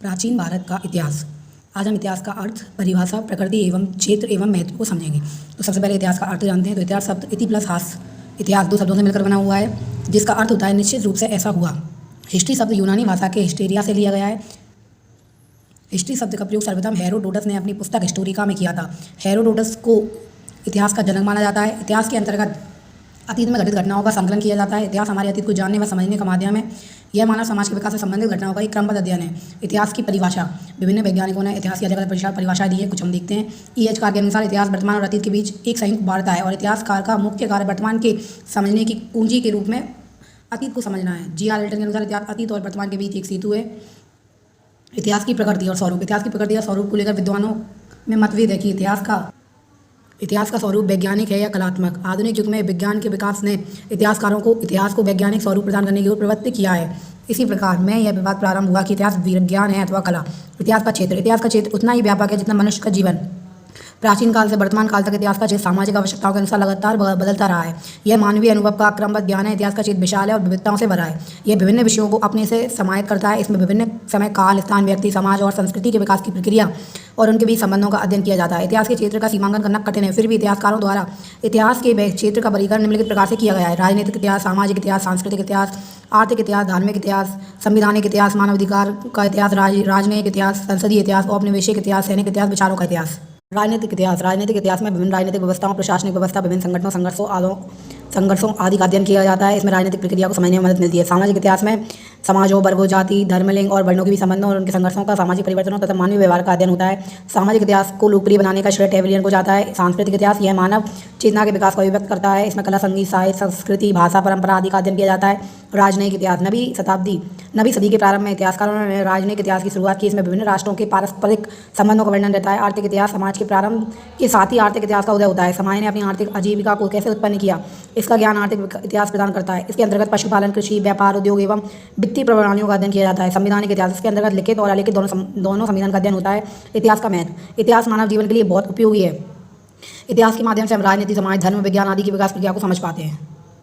प्राचीन भारत का इतिहास। आज हम इतिहास का अर्थ, परिभाषा, प्रकृति एवं क्षेत्र एवं महत्व को समझेंगे। तो सबसे पहले इतिहास का अर्थ जानते हैं। तो इतिहास शब्द इति प्लस हास, इतिहास दो शब्दों से मिलकर बना हुआ है, जिसका अर्थ होता है निश्चित रूप से ऐसा हुआ। हिस्ट्री शब्द यूनानी भाषा के हिस्टेरिया से लिया गया है। हिस्ट्री शब्द का प्रयोग सर्वप्रथम हेरोडोटस ने अपनी पुस्तक हिस्टोरिका में किया था। हेरोडोटस को इतिहास का जनक माना जाता है। इतिहास के अंतर्गत अतीत में घटित घटनाओं का संकलन किया जाता है। इतिहास हमारे अतीत को जानने व समझने का माध्यम है। यह मानव समाज के विकास से संबंधित घटनाओं का एक क्रमबद्ध अध्ययन है। इतिहास की परिभाषा, विभिन्न वैज्ञानिकों ने इतिहास की अलग अलग परिभाषा दी है। कुछ हम देखते हैं। E.H. कार के अनुसार इतिहास वर्तमान और अतीत के बीच एक संयुक्त वार्ता है और इतिहासकार का मुख्य कार्य वर्तमान के समझने की कुंजी के रूप में अतीत को समझना है। G.R. एल्टन के अनुसार इतिहास अतीत और वर्तमान के बीच एक सेतु है। इतिहास की प्रकृति और स्वरूप, इतिहास की प्रकृति और स्वरूप को लेकर विद्वानों में मतभेद है कि इतिहास का स्वरूप वैज्ञानिक है या कलात्मक। आधुनिक युग में विज्ञान के विकास ने इतिहासकारों को इतिहास को वैज्ञानिक स्वरूप प्रदान करने की ओर प्रवृत्त किया है। इसी प्रकार में यह विवाद प्रारंभ हुआ कि इतिहास विज्ञान है अथवा कला। इतिहास का क्षेत्र उतना ही व्यापक है जितना मनुष्य का जीवन। प्राचीन काल से वर्तमान काल तक इतिहास का क्षेत्र सामाजिक आवश्यकताओं के अनुसार लगातार बदलता रहा है। यह मानवीय अनुभव का क्रमबद्ध ज्ञान है। इतिहास का क्षेत्र विशाल है और विविधताओं से भरा है। यह विभिन्न विषयों को अपने से समाहित करता है। इसमें विभिन्न समय, काल, स्थान, व्यक्ति, समाज और संस्कृति के विकास की प्रक्रिया और उनके बीच संबंधों का अध्ययन किया जाता है। इतिहास के क्षेत्र का सीमांकन करना कठिन है, फिर भी इतिहासकारों द्वारा इतिहास के क्षेत्र का वर्गीकरण निम्नलिखित प्रकार से किया गया है: राजनीतिक इतिहास, सामाजिक इतिहास, सांस्कृतिक इतिहास, आर्थिक इतिहास, धार्मिक इतिहास, संवैधानिक इतिहास, मानवाधिकार का इतिहास, राजनयिक इतिहास, संसदीय इतिहास, औपनिवेशिक इतिहास, सैनिक इतिहास, विचारों का इतिहास। राजनीतिक इतिहास में विभिन्न राजनीतिक व्यवस्थाओं, प्रशासनिक व्यवस्था, विभिन्न संगठनों, संघर्षों आदि का अध्ययन किया जाता है। इसमें राजनीतिक प्रक्रिया को समझने में मदद मिलती है। सामाजिक इतिहास में समाजों, वर्गों, जाति, धर्म, लिंग और वर्णों के भी संबंधों और उनके संघर्षों का, सामाजिक परिवर्तनों तथा मानवीय व्यवहार का अध्ययन होता है। सामाजिक इतिहास को लोकप्रिय बनाने का श्रेय टेबलियन को जाता है। सांस्कृतिक इतिहास यह मानव चेतना के विकास को अभिव्यक्त करता है। इसमें कला, संगीत, साहित्य, संस्कृति, भाषा, परंपरा आदि का अध्ययन किया जाता है। राजनयिक इतिहास नवीं सदी के प्रारंभ में इतिहासकारों ने राजनयिक इतिहास की शुरुआत की। इसमें विभिन्न राष्ट्रों के पारस्परिक संबंधों का वर्णन रहता है। आर्थिक इतिहास समाज के प्रारंभ के साथ ही आर्थिक इतिहास का उदय होता है। समाज ने अपनी आर्थिक आजीविका को कैसे उत्पन्न किया, इसका ज्ञान आर्थिक इतिहास प्रदान करता है। इसके अंतर्गत पशुपालन, कृषि, व्यापार, उद्योग एवं वित्तीय प्रणालियों का अध्ययन किया जाता है। संविधानिक इतिहास, इसके अंतर्गत लिखित और अलिखित दोनों संविधान का अध्ययन होता है। इतिहास का महत्व, इतिहास मानव जीवन के लिए बहुत उपयोगी है। इतिहास के माध्यम से हम राजनीति, समाज, धर्म, विज्ञान आदि की विकास प्रक्रिया को समझ पाते हैं।